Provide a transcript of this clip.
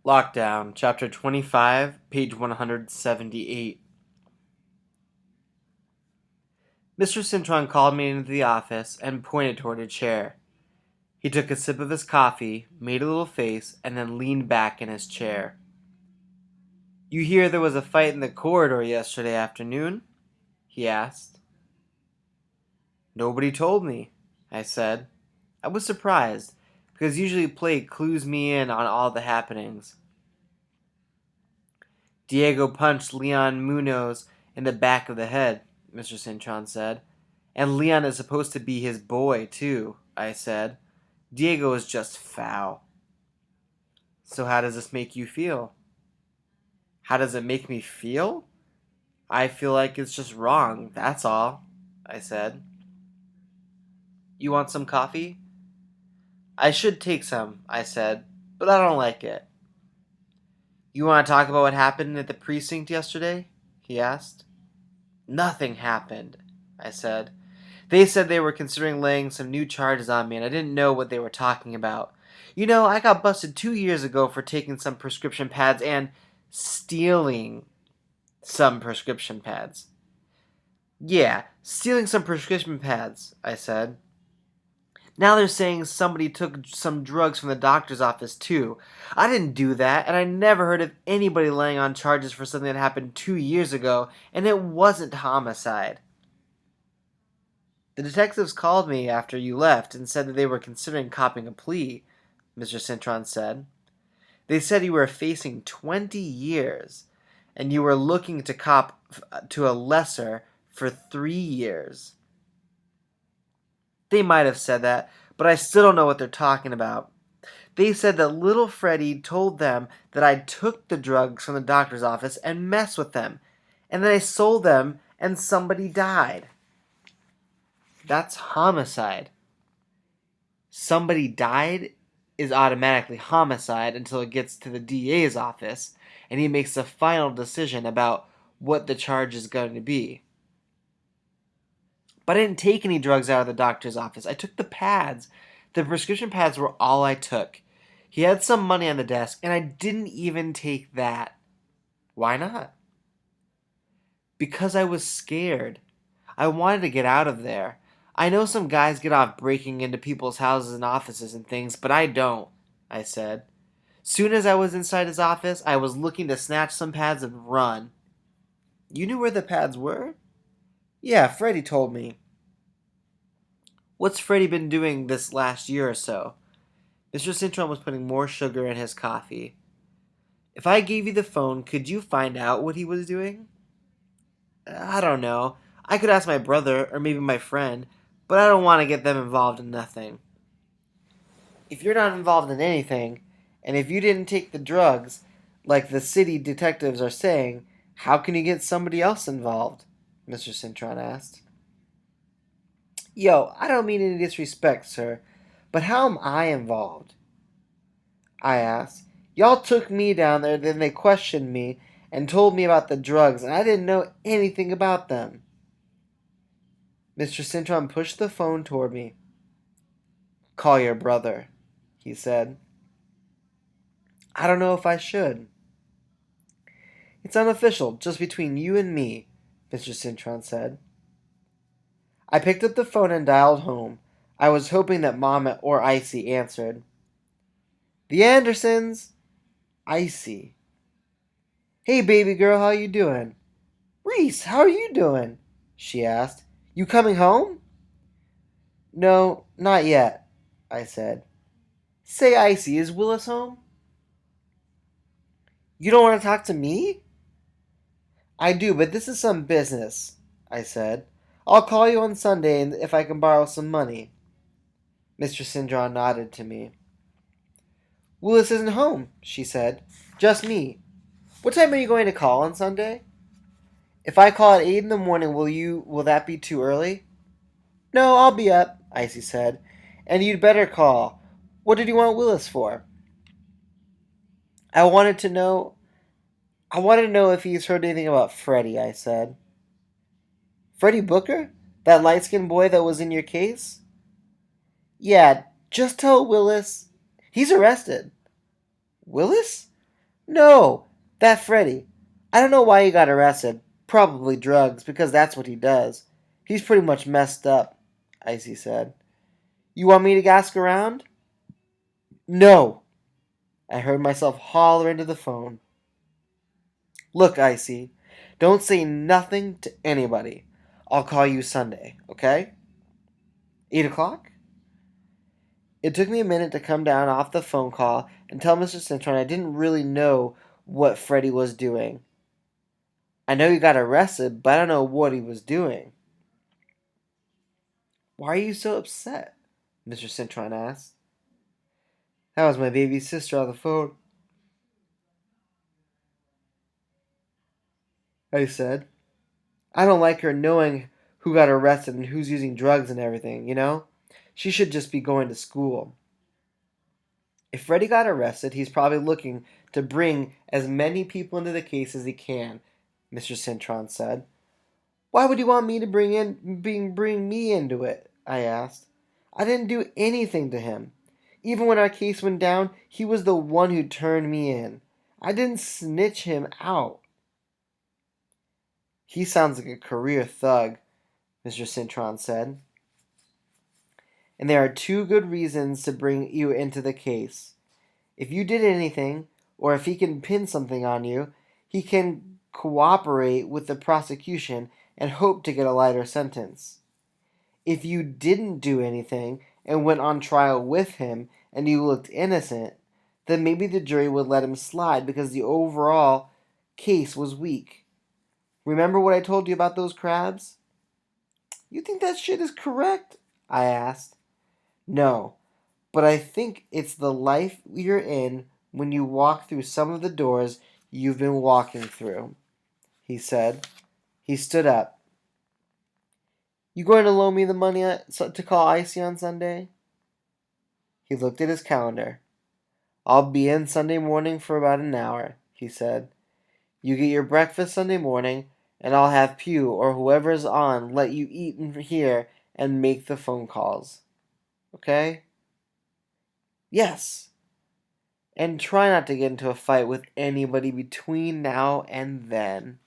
Lockdown, Chapter 25, page 178. Mr. Cintron called me into the office and pointed toward a chair. He took a sip of his coffee, made a little face, and then leaned back in his chair. "You hear there was a fight in the corridor yesterday afternoon?" he asked. "Nobody told me," I said. I was surprised, because usually play clues me in on all the happenings. "Diego punched Leon Munoz in the back of the head," Mr. Cintron said. "And Leon is supposed to be his boy, too," I said. "Diego is just foul." "So how does this make you feel?" "How does it make me feel? I feel like it's just wrong, that's all," I said. "You want some coffee?" "I should take some," I said, "but I don't like it." "You want to talk about what happened at the precinct yesterday?" he asked. "Nothing happened," I said. "They said they were considering laying some new charges on me, and I didn't know what they were talking about. You know, I got busted 2 years ago for taking some prescription pads and stealing some prescription pads." "Yeah, stealing some prescription pads," I said. "Now they're saying somebody took some drugs from the doctor's office, too. I didn't do that, and I never heard of anybody laying on charges for something that happened 2 years ago, and it wasn't homicide." "The detectives called me after you left and said that they were considering copping a plea," Mr. Cintron said. "They said you were facing 20 years, and you were looking to cop to a lesser for 3 years." "They might have said that, but I still don't know what they're talking about. They said that little Freddie told them that I took the drugs from the doctor's office and messed with them, and then I sold them and somebody died." "That's homicide." "Somebody died is automatically homicide until it gets to the DA's office and he makes the final decision about what the charge is going to be." "But I didn't take any drugs out of the doctor's office. I took the pads. The prescription pads were all I took. He had some money on the desk, and I didn't even take that." "Why not?" "Because I was scared. I wanted to get out of there. I know some guys get off breaking into people's houses and offices and things, but I don't," I said. "Soon as I was inside his office, I was looking to snatch some pads and run." "You knew where the pads were?" "Yeah, Freddie told me." "What's Freddie been doing this last year or so?" Mr. Cintron was putting more sugar in his coffee. "If I gave you the phone, could you find out what he was doing?" "I don't know. I could ask my brother or maybe my friend, but I don't want to get them involved in nothing." "If you're not involved in anything, and if you didn't take the drugs, like the city detectives are saying, how can you get somebody else involved?" Mr. Cintron asked. "Yo, I don't mean any disrespect, sir, but how am I involved?" I asked. "Y'all took me down there, then they questioned me and told me about the drugs, and I didn't know anything about them." Mr. Cintron pushed the phone toward me. "Call your brother," he said. "I don't know if I should." "It's unofficial, just between you and me," Mr. Cintron said. I picked up the phone and dialed home. I was hoping that Mom or Icy answered. "The Andersons." "Icy." "Hey, baby girl, how you doing?" "Reese, how are you doing?" she asked. "You coming home?" "No, not yet," I said. "Say, Icy, is Willis home?" "You don't want to talk to me?" "I do, but this is some business," I said. "I'll call you on Sunday if I can borrow some money." Mr. Cintron nodded to me. "Willis isn't home," she said. "Just me. What time are you going to call on Sunday?" "If I call at 8 in the morning, will that be too early?" "No, I'll be up," Icy said. "And you'd better call. What did you want Willis for?" I wanted to know if he's heard anything about Freddie," I said. "Freddie Booker? That light-skinned boy that was in your case?" "Yeah, just tell Willis. He's arrested." "Willis? No, that Freddy. I don't know why he got arrested. Probably drugs, because that's what he does. He's pretty much messed up, Icy said. You want me to ask around? No, I heard myself holler into the phone. Look, Icy, don't say nothing to anybody. I'll call you Sunday, okay? 8 o'clock? It took me a minute to come down off the phone call and tell Mr. Cintron I didn't really know what Freddy was doing. I know he got arrested, but I don't know what he was doing. Why are you so upset? Mr. Cintron asked. That was my baby sister on the phone, I said. I don't like her knowing who got arrested and who's using drugs and everything, you know? She should just be going to school. If Freddy got arrested, he's probably looking to bring as many people into the case as he can, Mr. Cintron said. Why would you want me to bring me into it? I asked. I didn't do anything to him. Even when our case went down, he was the one who turned me in. I didn't snitch him out. He sounds like a career thug, Mr. Cintron said. And there are two good reasons to bring you into the case. If you did anything, or if he can pin something on you, he can cooperate with the prosecution and hope to get a lighter sentence. If you didn't do anything and went on trial with him and you looked innocent, then maybe the jury would let him slide because the overall case was weak. Remember what I told you about those crabs? You think that shit is correct? I asked. No, but I think it's the life you're in when you walk through some of the doors you've been walking through, he said. He stood up. You going to loan me the money to call Icy on Sunday? He looked at his calendar. I'll be in Sunday morning for about an hour, he said. You get your breakfast Sunday morning, and I'll have Pew or whoever's on let you eat in here and make the phone calls. Okay? Yes. And try not to get into a fight with anybody between now and then.